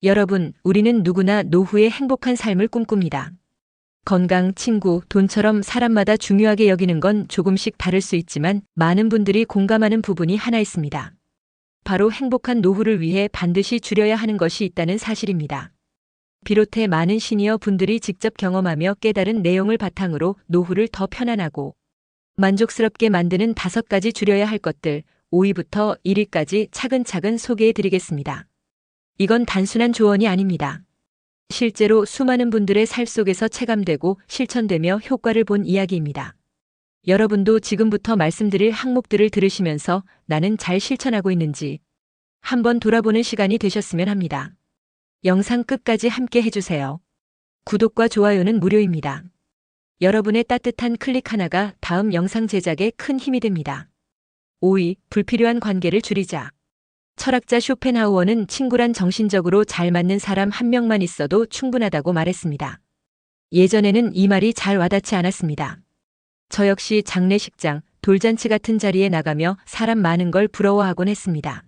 여러분, 우리는 누구나 노후의 행복한 삶을 꿈꿉니다. 건강, 친구, 돈처럼 사람마다 중요하게 여기는 건 조금씩 다를 수 있지만 많은 분들이 공감하는 부분이 하나 있습니다. 바로 행복한 노후를 위해 반드시 줄여야 하는 것이 있다는 사실입니다. 비롯해 많은 시니어 분들이 직접 경험하며 깨달은 내용을 바탕으로 노후를 더 편안하고 만족스럽게 만드는 5가지 줄여야 할 것들, 5위부터 1위까지 차근차근 소개해 드리겠습니다. 이건 단순한 조언이 아닙니다. 실제로 수많은 분들의 삶 속에서 체감되고 실천되며 효과를 본 이야기입니다. 여러분도 지금부터 말씀드릴 항목들을 들으시면서 나는 잘 실천하고 있는지 한번 돌아보는 시간이 되셨으면 합니다. 영상 끝까지 함께 해주세요. 구독과 좋아요는 무료입니다. 여러분의 따뜻한 클릭 하나가 다음 영상 제작에 큰 힘이 됩니다. 5위, 불필요한 관계를 줄이자. 철학자 쇼펜하우어는 친구란 정신적으로 잘 맞는 사람 한 명만 있어도 충분하다고 말했습니다. 예전에는 이 말이 잘 와닿지 않았습니다. 저 역시 장례식장, 돌잔치 같은 자리에 나가며 사람 많은 걸 부러워하곤 했습니다.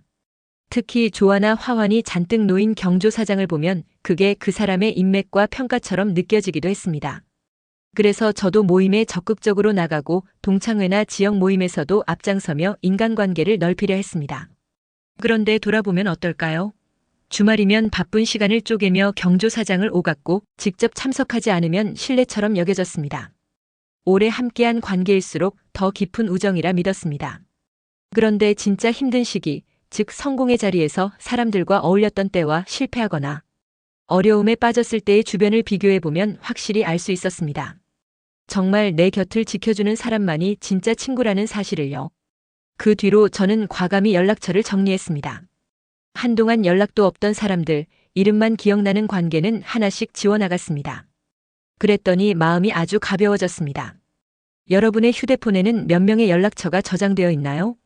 특히 조화나 화환이 잔뜩 놓인 경조사장을 보면 그게 그 사람의 인맥과 평가처럼 느껴지기도 했습니다. 그래서 저도 모임에 적극적으로 나가고 동창회나 지역 모임에서도 앞장서며 인간관계를 넓히려 했습니다. 그런데 돌아보면 어떨까요? 주말이면 바쁜 시간을 쪼개며 경조사장을 오갔고 직접 참석하지 않으면 신뢰처럼 여겨졌습니다. 오래 함께한 관계일수록 더 깊은 우정이라 믿었습니다. 그런데 진짜 힘든 시기, 즉 성공의 자리에서 사람들과 어울렸던 때와 실패하거나 어려움에 빠졌을 때의 주변을 비교해보면 확실히 알 수 있었습니다. 정말 내 곁을 지켜주는 사람만이 진짜 친구라는 사실을요. 그 뒤로 저는 과감히 연락처를 정리했습니다. 한동안 연락도 없던 사람들, 이름만 기억나는 관계는 하나씩 지워나갔습니다. 그랬더니 마음이 아주 가벼워졌습니다. 여러분의 휴대폰에는 몇 명의 연락처가 저장되어 있나요?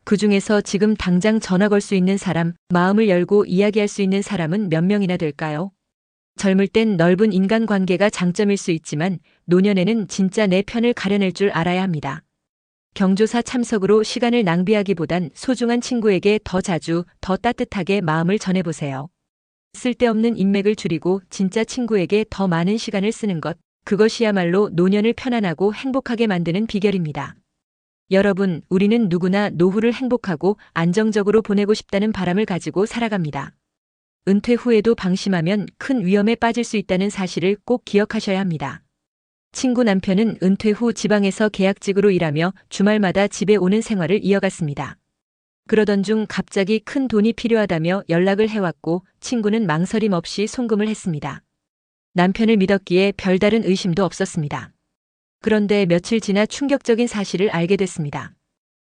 그 중에서 지금 당장 전화 걸 수 있는 사람, 마음을 열고 이야기할 수 있는 사람은 몇 명이나 될까요? 젊을 땐 넓은 인간관계가 장점일 수 있지만 노년에는 진짜 내 편을 가려낼 줄 알아야 합니다. 경조사 참석으로 시간을 낭비하기보단 소중한 친구에게 더 자주, 더 따뜻하게 마음을 전해보세요. 쓸데없는 인맥을 줄이고 진짜 친구에게 더 많은 시간을 쓰는 것, 그것이야말로 노년을 편안하고 행복하게 만드는 비결입니다. 여러분, 우리는 누구나 노후를 행복하고 안정적으로 보내고 싶다는 바람을 가지고 살아갑니다. 은퇴 후에도 방심하면 큰 위험에 빠질 수 있다는 사실을 꼭 기억하셔야 합니다. 친구 남편은 은퇴 후 지방에서 계약직으로 일하며 주말마다 집에 오는 생활을 이어갔습니다. 그러던 중 갑자기 큰 돈이 필요하다며 연락을 해왔고 친구는 망설임 없이 송금을 했습니다. 남편을 믿었기에 별다른 의심도 없었습니다. 그런데 며칠 지나 충격적인 사실을 알게 됐습니다.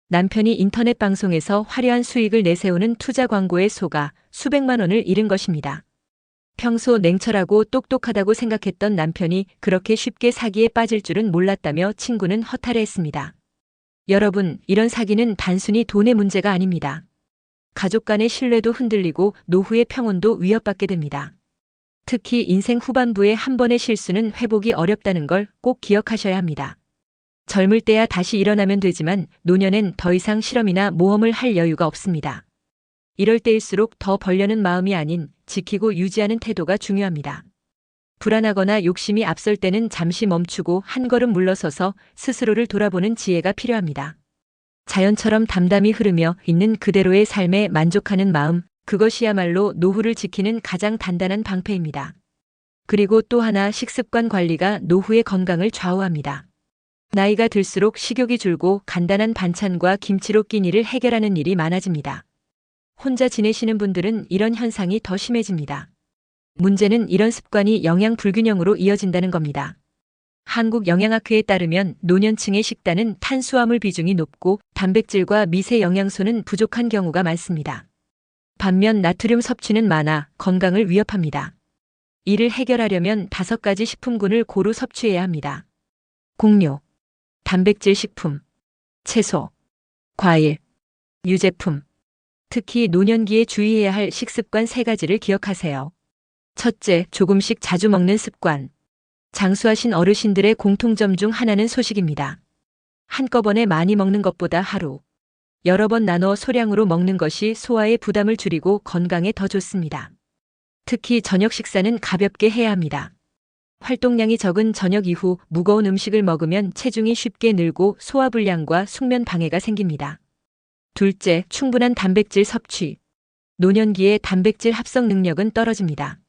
남편이 인터넷 방송에서 화려한 수익을 내세우는 투자 광고에 속아 수백만 원을 잃은 것입니다. 평소 냉철하고 똑똑하다고 생각했던 남편이 그렇게 쉽게 사기에 빠질 줄은 몰랐다며 친구는 허탈해했습니다. 여러분, 이런 사기는 단순히 돈의 문제가 아닙니다. 가족 간의 신뢰도 흔들리고 노후의 평온도 위협받게 됩니다. 특히 인생 후반부의 한 번의 실수는 회복이 어렵다는 걸 꼭 기억하셔야 합니다. 젊을 때야 다시 일어나면 되지만 노년엔 더 이상 실험이나 모험을 할 여유가 없습니다. 이럴 때일수록 더 벌려는 마음이 아닌 지키고 유지하는 태도가 중요합니다. 불안하거나 욕심이 앞설 때는 잠시 멈추고 한 걸음 물러서서 스스로를 돌아보는 지혜가 필요합니다. 자연처럼 담담히 흐르며 있는 그대로의 삶에 만족하는 마음, 그것이야말로 노후를 지키는 가장 단단한 방패입니다. 그리고 또 하나, 식습관 관리가 노후의 건강을 좌우합니다. 나이가 들수록 식욕이 줄고 간단한 반찬과 김치로 끼니를 해결하는 일이 많아집니다. 혼자 지내시는 분들은 이런 현상이 더 심해집니다. 문제는 이런 습관이 영양 불균형으로 이어진다는 겁니다. 한국영양학회에 따르면 노년층의 식단은 탄수화물 비중이 높고 단백질과 미세 영양소는 부족한 경우가 많습니다. 반면 나트륨 섭취는 많아 건강을 위협합니다. 이를 해결하려면 5가지 식품군을 고루 섭취해야 합니다. 곡류, 단백질 식품, 채소, 과일, 유제품. 특히 노년기에 주의해야 할 식습관 3가지를 기억하세요. 첫째, 조금씩 자주 먹는 습관. 장수하신 어르신들의 공통점 중 하나는 소식입니다. 한꺼번에 많이 먹는 것보다 하루, 여러 번 나눠 소량으로 먹는 것이 소화의 부담을 줄이고 건강에 더 좋습니다. 특히 저녁 식사는 가볍게 해야 합니다. 활동량이 적은 저녁 이후 무거운 음식을 먹으면 체중이 쉽게 늘고 소화불량과 숙면 방해가 생깁니다. 둘째, 충분한 단백질 섭취. 노년기에 단백질 합성 능력은 떨어집니다.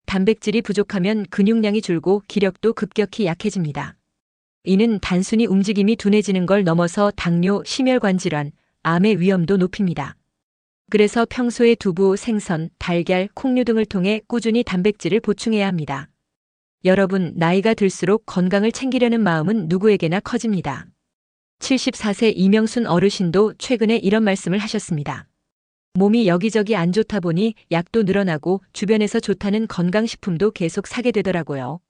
단백질이 부족하면 근육량이 줄고 기력도 급격히 약해집니다. 이는 단순히 움직임이 둔해지는 걸 넘어서 당뇨, 심혈관 질환, 암의 위험도 높입니다. 그래서 평소에 두부, 생선, 달걀, 콩류 등을 통해 꾸준히 단백질을 보충해야 합니다. 여러분, 나이가 들수록 건강을 챙기려는 마음은 누구에게나 커집니다. 74세 이명순 어르신도 최근에 이런 말씀을 하셨습니다. 몸이 여기저기 안 좋다 보니 약도 늘어나고 주변에서 좋다는 건강식품도 계속 사게 되더라고요.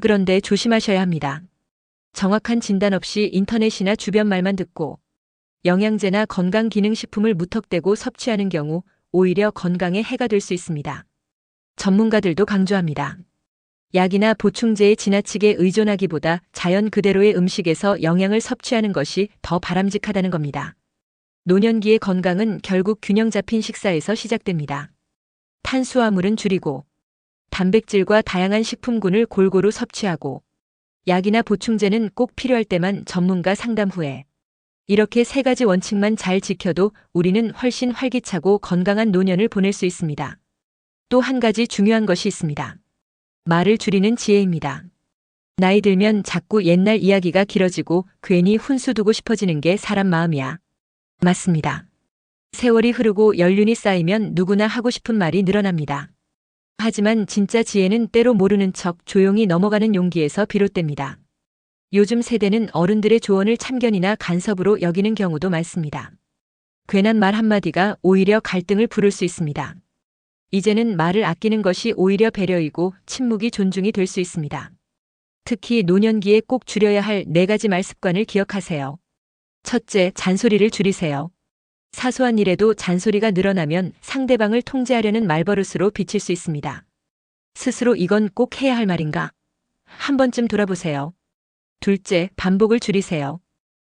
그런데 조심하셔야 합니다. 정확한 진단 없이 인터넷이나 주변 말만 듣고 영양제나 건강기능식품을 무턱대고 섭취하는 경우 오히려 건강에 해가 될 수 있습니다. 전문가들도 강조합니다. 약이나 보충제에 지나치게 의존하기보다 자연 그대로의 음식에서 영양을 섭취하는 것이 더 바람직하다는 겁니다. 노년기의 건강은 결국 균형 잡힌 식사에서 시작됩니다. 탄수화물은 줄이고, 단백질과 다양한 식품군을 골고루 섭취하고, 약이나 보충제는 꼭 필요할 때만 전문가 상담 후에. 이렇게 세 가지 원칙만 잘 지켜도 우리는 훨씬 활기차고 건강한 노년을 보낼 수 있습니다. 또 한 가지 중요한 것이 있습니다. 말을 줄이는 지혜입니다. 나이 들면 자꾸 옛날 이야기가 길어지고 괜히 훈수 두고 싶어지는 게 사람 마음이야. 맞습니다. 세월이 흐르고 연륜이 쌓이면 누구나 하고 싶은 말이 늘어납니다. 하지만 진짜 지혜는 때로 모르는 척 조용히 넘어가는 용기에서 비롯됩니다. 요즘 세대는 어른들의 조언을 참견이나 간섭으로 여기는 경우도 많습니다. 괜한 말 한마디가 오히려 갈등을 부를 수 있습니다. 이제는 말을 아끼는 것이 오히려 배려이고 침묵이 존중이 될 수 있습니다. 특히 노년기에 꼭 줄여야 할 4가지 말 습관을 기억하세요. 첫째, 잔소리를 줄이세요. 사소한 일에도 잔소리가 늘어나면 상대방을 통제하려는 말버릇으로 비칠 수 있습니다. 스스로 이건 꼭 해야 할 말인가? 한 번쯤 돌아보세요. 둘째, 반복을 줄이세요.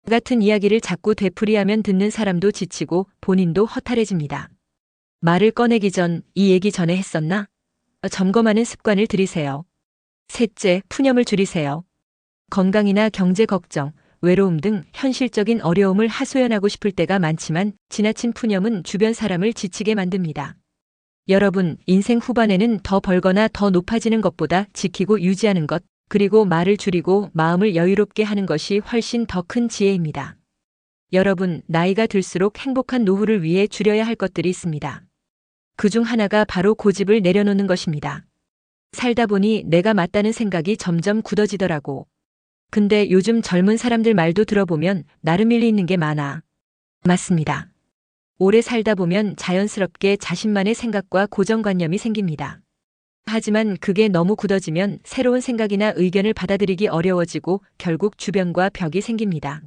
같은 이야기를 자꾸 되풀이하면 듣는 사람도 지치고 본인도 허탈해집니다. 말을 꺼내기 전 이 얘기 전에 했었나? 점검하는 습관을 들이세요. 셋째, 푸념을 줄이세요. 건강이나 경제 걱정, 외로움 등 현실적인 어려움을 하소연하고 싶을 때가 많지만 지나친 푸념은 주변 사람을 지치게 만듭니다. 여러분, 인생 후반에는 더 벌거나 더 높아지는 것보다 지키고 유지하는 것, 그리고 말을 줄이고 마음을 여유롭게 하는 것이 훨씬 더 큰 지혜입니다. 여러분, 나이가 들수록 행복한 노후를 위해 줄여야 할 것들이 있습니다. 그중 하나가 바로 고집을 내려놓는 것입니다. 살다 보니 내가 맞다는 생각이 점점 굳어지더라고. 근데 요즘 젊은 사람들 말도 들어보면 나름 일리 있는 게 많아. 맞습니다. 오래 살다 보면 자연스럽게 자신만의 생각과 고정관념이 생깁니다. 하지만 그게 너무 굳어지면 새로운 생각이나 의견을 받아들이기 어려워지고 결국 주변과 벽이 생깁니다.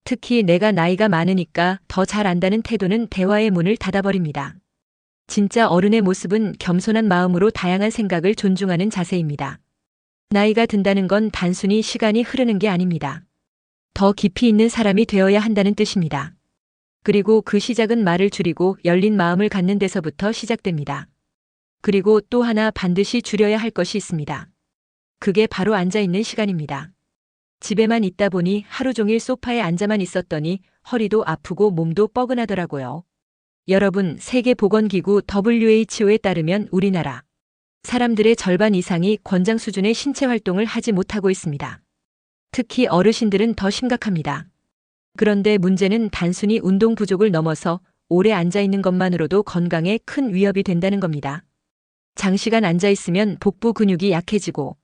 특히 내가 나이가 많으니까 더 잘 안다는 태도는 대화의 문을 닫아버립니다. 진짜 어른의 모습은 겸손한 마음으로 다양한 생각을 존중하는 자세입니다. 나이가 든다는 건 단순히 시간이 흐르는 게 아닙니다. 더 깊이 있는 사람이 되어야 한다는 뜻입니다. 그리고 그 시작은 말을 줄이고 열린 마음을 갖는 데서부터 시작됩니다. 그리고 또 하나 반드시 줄여야 할 것이 있습니다. 그게 바로 앉아있는 시간입니다. 집에만 있다 보니 하루 종일 소파에 앉아만 있었더니 허리도 아프고 몸도 뻐근하더라고요. 여러분, 세계보건기구 WHO에 따르면 우리나라 사람들의 절반 이상이 권장 수준의 신체 활동을 하지 못하고 있습니다. 특히 어르신들은 더 심각합니다. 그런데 문제는 단순히 운동 부족을 넘어서 오래 앉아있는 것만으로도 건강에 큰 위협이 된다는 겁니다. 장시간 앉아있으면 복부 근육이 약해지고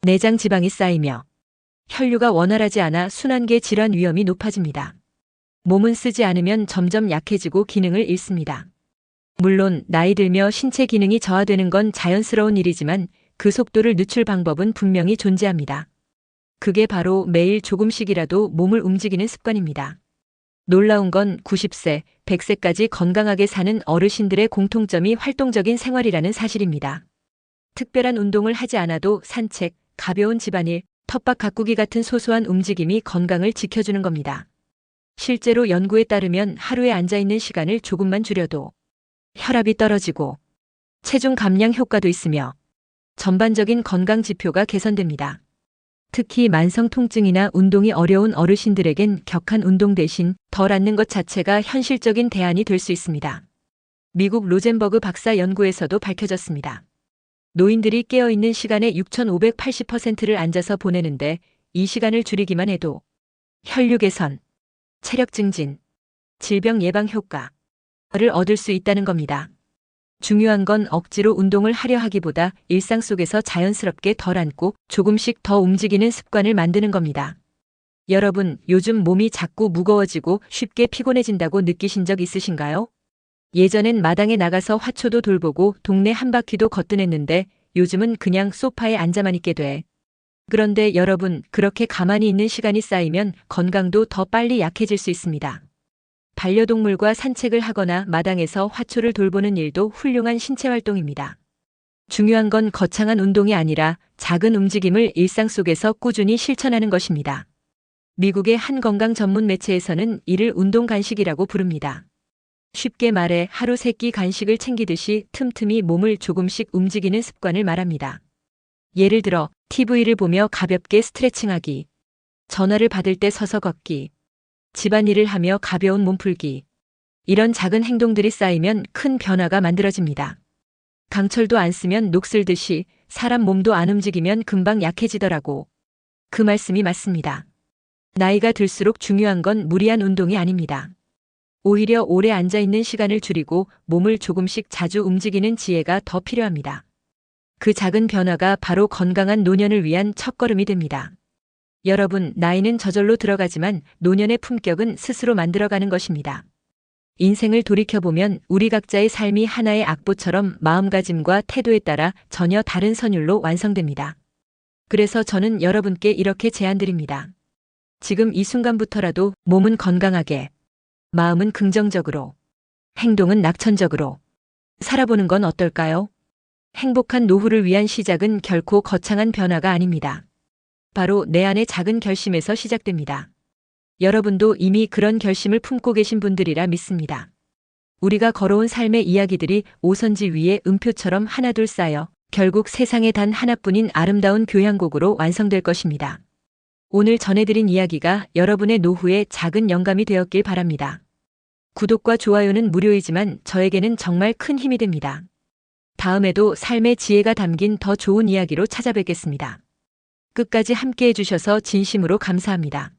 내장 지방이 쌓이며 혈류가 원활하지 않아 순환계 질환 위험이 높아집니다. 몸은 쓰지 않으면 점점 약해지고 기능을 잃습니다. 물론 나이 들며 신체 기능이 저하되는 건 자연스러운 일이지만 그 속도를 늦출 방법은 분명히 존재합니다. 그게 바로 매일 조금씩이라도 몸을 움직이는 습관입니다. 놀라운 건 90세, 100세까지 건강하게 사는 어르신들의 공통점이 활동적인 생활이라는 사실입니다. 특별한 운동을 하지 않아도 산책, 가벼운 집안일, 텃밭 가꾸기 같은 소소한 움직임이 건강을 지켜주는 겁니다. 실제로 연구에 따르면 하루에 앉아있는 시간을 조금만 줄여도 혈압이 떨어지고 체중 감량 효과도 있으며 전반적인 건강 지표가 개선됩니다. 특히 만성 통증이나 운동이 어려운 어르신들에겐 격한 운동 대신 덜 앉는 것 자체가 현실적인 대안이 될 수 있습니다. 미국 로젠버그 박사 연구에서도 밝혀졌습니다. 노인들이 깨어있는 시간의 6,580%를 앉아서 보내는데 이 시간을 줄이기만 해도 혈류 개선, 체력 증진, 질병 예방 효과를 얻을 수 있다는 겁니다. 중요한 건 억지로 운동을 하려 하기보다 일상 속에서 자연스럽게 덜 앉고 조금씩 더 움직이는 습관을 만드는 겁니다. 여러분, 요즘 몸이 자꾸 무거워지고 쉽게 피곤해진다고 느끼신 적 있으신가요? 예전엔 마당에 나가서 화초도 돌보고 동네 한 바퀴도 거뜬했는데 요즘은 그냥 소파에 앉아만 있게 돼. 그런데 여러분, 그렇게 가만히 있는 시간이 쌓이면 건강도 더 빨리 약해질 수 있습니다. 반려동물과 산책을 하거나 마당에서 화초를 돌보는 일도 훌륭한 신체 활동입니다. 중요한 건 거창한 운동이 아니라 작은 움직임을 일상 속에서 꾸준히 실천하는 것입니다. 미국의 한 건강 전문 매체에서는 이를 운동 간식이라고 부릅니다. 쉽게 말해 하루 3끼 간식을 챙기듯이 틈틈이 몸을 조금씩 움직이는 습관을 말합니다. 예를 들어 TV를 보며 가볍게 스트레칭하기, 전화를 받을 때 서서 걷기, 집안일을 하며 가벼운 몸풀기. 이런 작은 행동들이 쌓이면 큰 변화가 만들어집니다. 강철도 안 쓰면 녹슬듯이 사람 몸도 안 움직이면 금방 약해지더라고. 그 말씀이 맞습니다. 나이가 들수록 중요한 건 무리한 운동이 아닙니다. 오히려 오래 앉아있는 시간을 줄이고 몸을 조금씩 자주 움직이는 지혜가 더 필요합니다. 그 작은 변화가 바로 건강한 노년을 위한 첫걸음이 됩니다. 여러분, 나이는 저절로 들어가지만 노년의 품격은 스스로 만들어가는 것입니다. 인생을 돌이켜보면 우리 각자의 삶이 하나의 악보처럼 마음가짐과 태도에 따라 전혀 다른 선율로 완성됩니다. 그래서 저는 여러분께 이렇게 제안드립니다. 지금 이 순간부터라도 몸은 건강하게, 마음은 긍정적으로, 행동은 낙천적으로 살아보는 건 어떨까요? 행복한 노후를 위한 시작은 결코 거창한 변화가 아닙니다. 바로 내 안의 작은 결심에서 시작됩니다. 여러분도 이미 그런 결심을 품고 계신 분들이라 믿습니다. 우리가 걸어온 삶의 이야기들이 오선지 위에 음표처럼 하나둘 쌓여 결국 세상에 단 하나뿐인 아름다운 교향곡으로 완성될 것입니다. 오늘 전해드린 이야기가 여러분의 노후에 작은 영감이 되었길 바랍니다. 구독과 좋아요는 무료이지만 저에게는 정말 큰 힘이 됩니다. 다음에도 삶의 지혜가 담긴 더 좋은 이야기로 찾아뵙겠습니다. 끝까지 함께 해주셔서 진심으로 감사합니다.